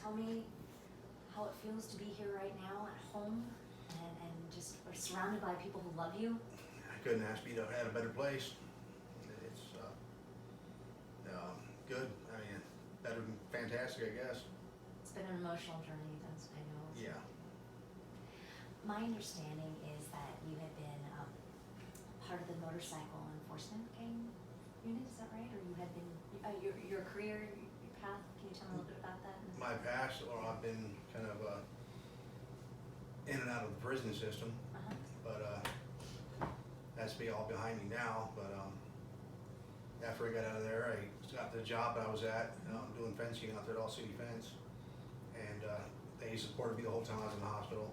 tell me how it feels to be here right now at home and just are surrounded by people who love you? I couldn't ask me to have had a better place. It's good. I mean, better than fantastic, I guess. It's been an emotional journey, that's, I know. Yeah. My understanding is that you had been part of the motorcycle enforcement gang unit, is that right? Or you had been, your career, your path, can you tell me a little bit about that? My past, or I've been kind of in and out of the prison system, Uh-huh. but that's be all behind me now. But after I got out of there, I got the job I was at doing fencing out there at All City Fence, and they supported me the whole time I was in the hospital.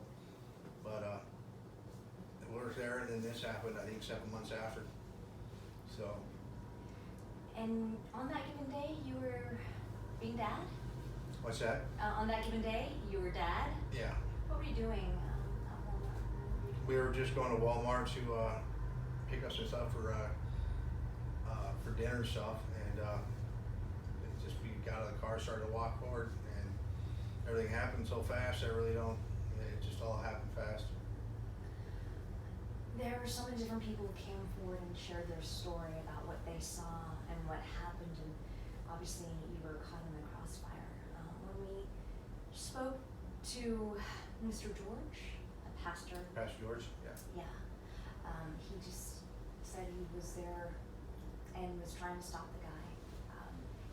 But I worked there, and then this happened, I think 7 months after. So. And on that given day, you were being dad? What's that? On that given day, you were dad? Yeah. What were you doing at Walmart? We were just going to Walmart to pick up some stuff for dinner and stuff, and we got out of the car, started to walk forward, and everything happened so fast. It just all happened fast. There were so many different people who came forward and shared their story about what they saw and what happened, and obviously you were caught in the crossfire. When we spoke to Mr. George, a pastor. Pastor George, yeah. Yeah. He just said he was there and was trying to stop the guy.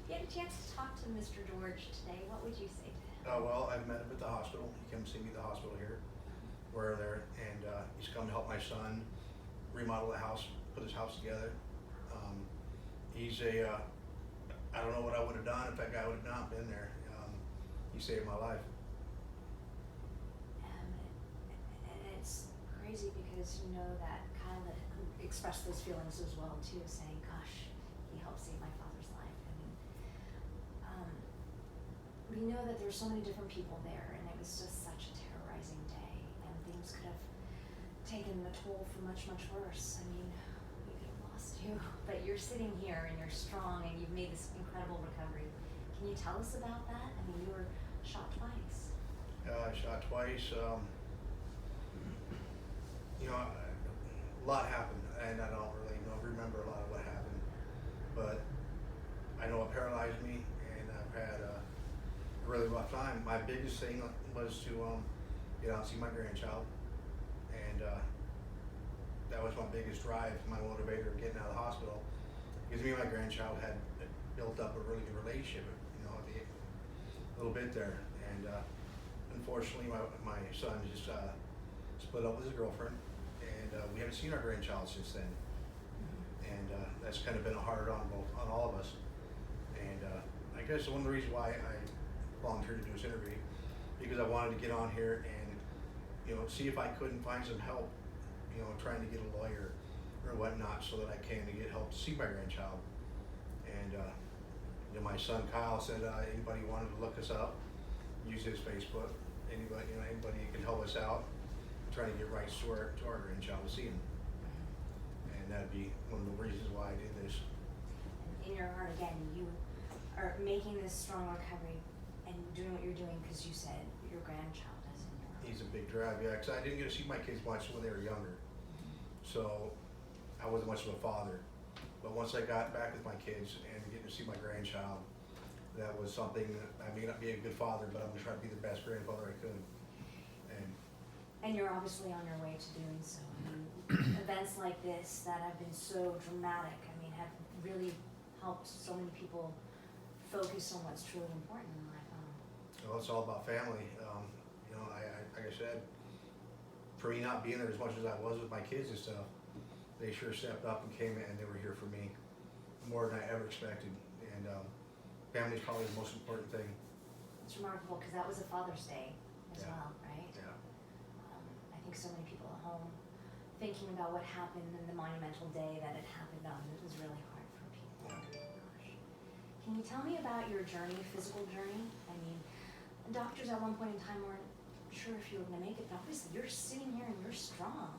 If you had a chance to talk to Mr. George today, what would you say to him? Well, I've met him at the hospital. He came to see me at the hospital here. We're there, and he's come to help my son remodel the house, put his house together. He's I don't know what I would have done if that guy would have not been there. He saved my life. And it's crazy because you know that Kyle had expressed those feelings as well too, saying, gosh, he helped save my father's life. I mean, we know that there's so many different people there, and it was just such a terrorizing day, and things could have taken the toll for much, much worse. I mean, we could have lost you, but you're sitting here and you're strong and you've made this incredible recovery. Can you tell us about that? I mean, you were shot twice. I shot twice. A lot happened, and I don't really remember a lot of what happened, but I know it paralyzed me, and I've had a really rough time. My biggest thing was to get out and see my grandchild, and that was my biggest drive, my motivator of getting out of the hospital, because me and my grandchild had built up a really good relationship, a little bit there, and unfortunately my son just split up with his girlfriend, and we haven't seen our grandchild since then. And that's kind of been hard on all of us. And I guess one of the reasons why I volunteered to do this interview, because I wanted to get on here and see if I couldn't find some help, trying to get a lawyer or whatnot, so that I can get help to see my grandchild. And my son Kyle said anybody wanted to look us up, use his Facebook. Anybody who can help us out, trying to get rights to our grandchild to see him. And that'd be one of the reasons why I did this. In your heart, again, you are making this strong recovery and doing what you're doing because you said your grandchild is in your heart. He's a big drive, yeah, because I didn't get to see my kids much when they were younger. So I wasn't much of a father. But once I got back with my kids and getting to see my grandchild, that was something that I may not be a good father, but I'm going to try to be the best grandfather I could. And you're obviously on your way to doing so. I mean, events like this that have been so dramatic, I mean, have really helped so many people focus on what's truly important in life. Well, it's all about family. Like I said, for me not being there as much as I was with my kids and stuff, they sure stepped up and came in, and they were here for me more than I ever expected. And family's probably the most important thing. It's remarkable because that was a Father's Day as Yeah. well, right? Yeah. I think so many people at home thinking about what happened in the monumental day that it happened on. It was really hard for people. Yeah. Gosh. Can you tell me about your journey, physical journey? I mean, doctors at one point in time weren't sure if you were going to make it, but obviously you're sitting here and you're strong.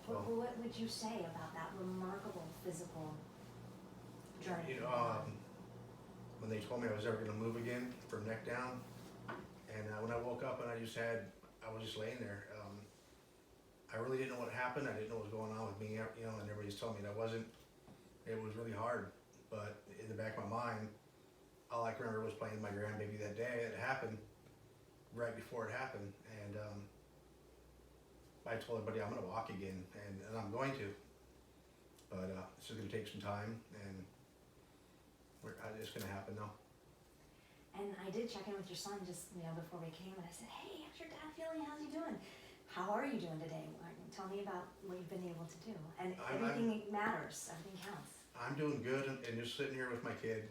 What would you say about that remarkable physical journey? When they told me I was ever going to move again from neck down, And when I woke up and I was just laying there. I really didn't know what happened. I didn't know what was going on with me, you know, and everybody's telling me that it was really hard. But in the back of my mind, all I can remember was playing with my grandbaby that day. It happened right before it happened. And I told everybody I'm gonna walk again, and I'm going to. But it's just gonna take some time, and it's gonna happen now. And I did check in with your son just, you know, before we came, and I said, hey, how's your dad feeling? How's he doing? How are you doing today? Tell me about what you've been able to do. And everything matters, everything counts. I'm doing good, and just sitting here with my kid,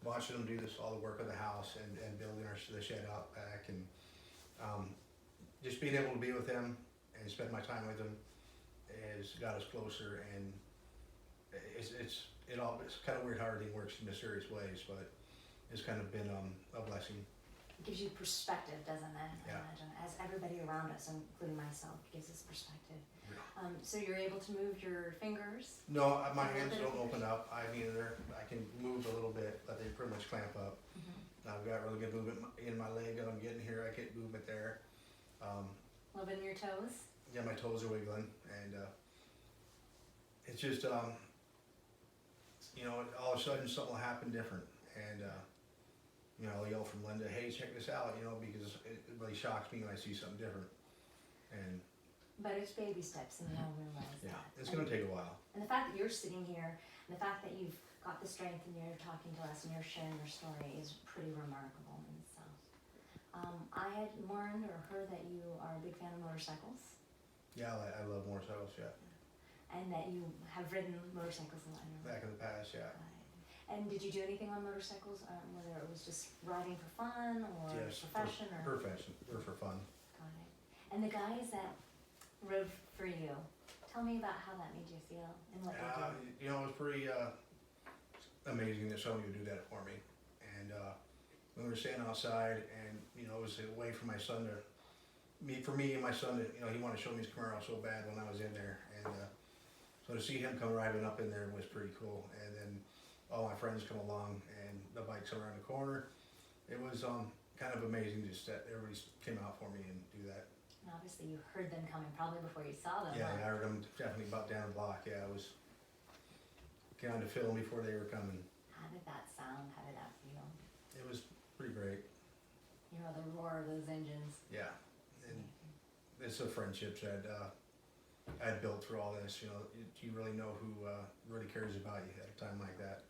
watching him do all the work of the house and building the shed out back, and just being able to be with him and spend my time with him has got us closer. And it's kind of weird how everything works in mysterious ways, but it's kind of been a blessing. It gives you perspective, doesn't it? Yeah. I imagine, as everybody around us, including myself, gives us perspective. Yeah. So you're able to move your fingers? No, my hands don't open up. I can move a little bit, but they pretty much clamp up. Mm-hmm. I've got really good movement in my leg, and I'm getting here. I get movement there. A little bit in your toes? Yeah, my toes are wiggling, and it's just, you know, all of a sudden something will happen different, and you know, I'll yell from Linda, hey, check this out, you know, because it really shocks me when I see something different. And But it's baby steps, and you don't realize yeah, that. it's gonna take a while. And the fact that you're sitting here, and the fact that you've got the strength and you're talking to us and you're sharing your story is pretty remarkable in itself. I had learned or heard that you are a big fan of motorcycles. Yeah, I love motorcycles, yeah. And that you have ridden motorcycles a lot in your life. Back in the past, yeah. And did you do anything on motorcycles, whether it was just riding for fun or Yes, profession or? Profession, or for fun. Got it. And the guys that rode for you, tell me about how that made you feel and what they did. You know, it was pretty amazing that somebody would do that for me. And when we were standing outside, and you know, it was a way for my son for me and my son to, you know, he wanted to show me his Camaro so bad when I was in there, and so to see him come riding up in there was pretty cool. And then all my friends come along, and the bikes around the corner. It was kind of amazing just that everybody came out for me and do that. And obviously you heard them coming probably before you saw them. Yeah, huh? I heard them definitely about down the block. Yeah, it was kind of feeling before they were coming. How did that sound? How did that feel? It was pretty great. You know, the roar of those engines. Yeah, and it's the friendships that I had built through all this. You know, you really know who really cares about you at a time like that.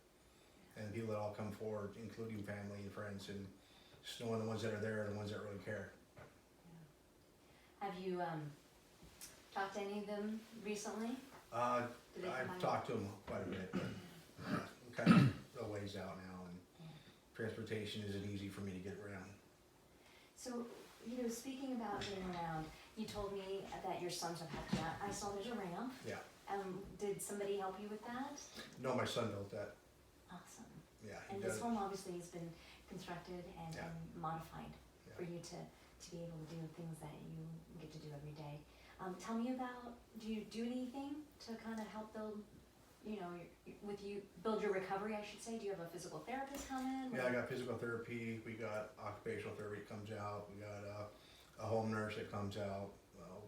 And the people that all come forward, including family and friends, and just knowing the ones that are there are the ones that really care. Yeah. Have you talked to any of them recently? Did they come I've by? talked to them quite a bit, but I'm kind of a ways out now, and transportation isn't easy for me to get around. So, you know, speaking about getting around, you told me that your sons have helped you out. I saw there's a ramp. Yeah. Did somebody help you with that? No, my son built that. Awesome. Yeah, he And does. this home obviously has been constructed and, Yeah. and modified Yeah. for you to be able to do things that you get to do every day. Tell me about, do you do anything to kind of help build, you know, build your recovery, I should say? Do you have a physical therapist come in? Yeah, I got physical therapy, we got occupational therapy comes out, we got a home nurse that comes out.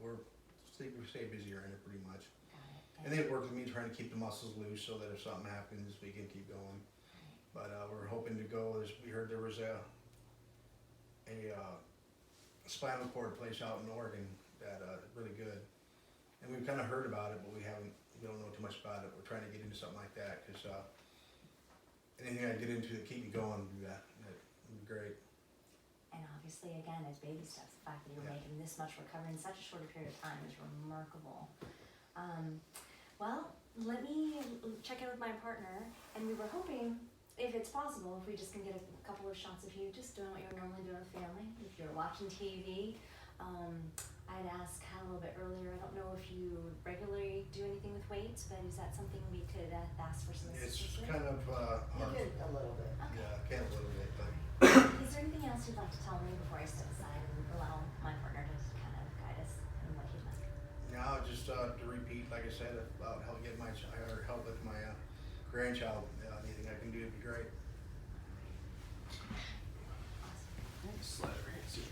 We stay busy around it pretty much. Got it. And they work with me trying to keep the muscles loose so that if something happens, we can keep going. But we're hoping to go, we heard there was a spinal cord place out in Oregon that really good. And we've kind of heard about it, but we don't know too much about it. We're trying to get into something like that, because anything I get into to keep me going, that would be great. And obviously, again, it's baby steps. The fact that you're Yeah. making this much recovery in such a short period of time is remarkable. Well, let me check in with my partner, and we were hoping, if it's possible, if we just can get a couple of shots of you just doing what you're normally doing with family. If you're watching TV, I'd ask Kat a little bit earlier, I don't know if you regularly do anything with weights, but is that something we could ask for some It's assistance with? kind of hard. A little bit. Okay. Yeah, I can a little bit, but Is there anything else you'd like to tell me before I step aside and allow my partner to kind of guide us in what he'd like? now just to repeat, like I said, about help with my grandchild. Anything I can do would be great. Awesome. Slide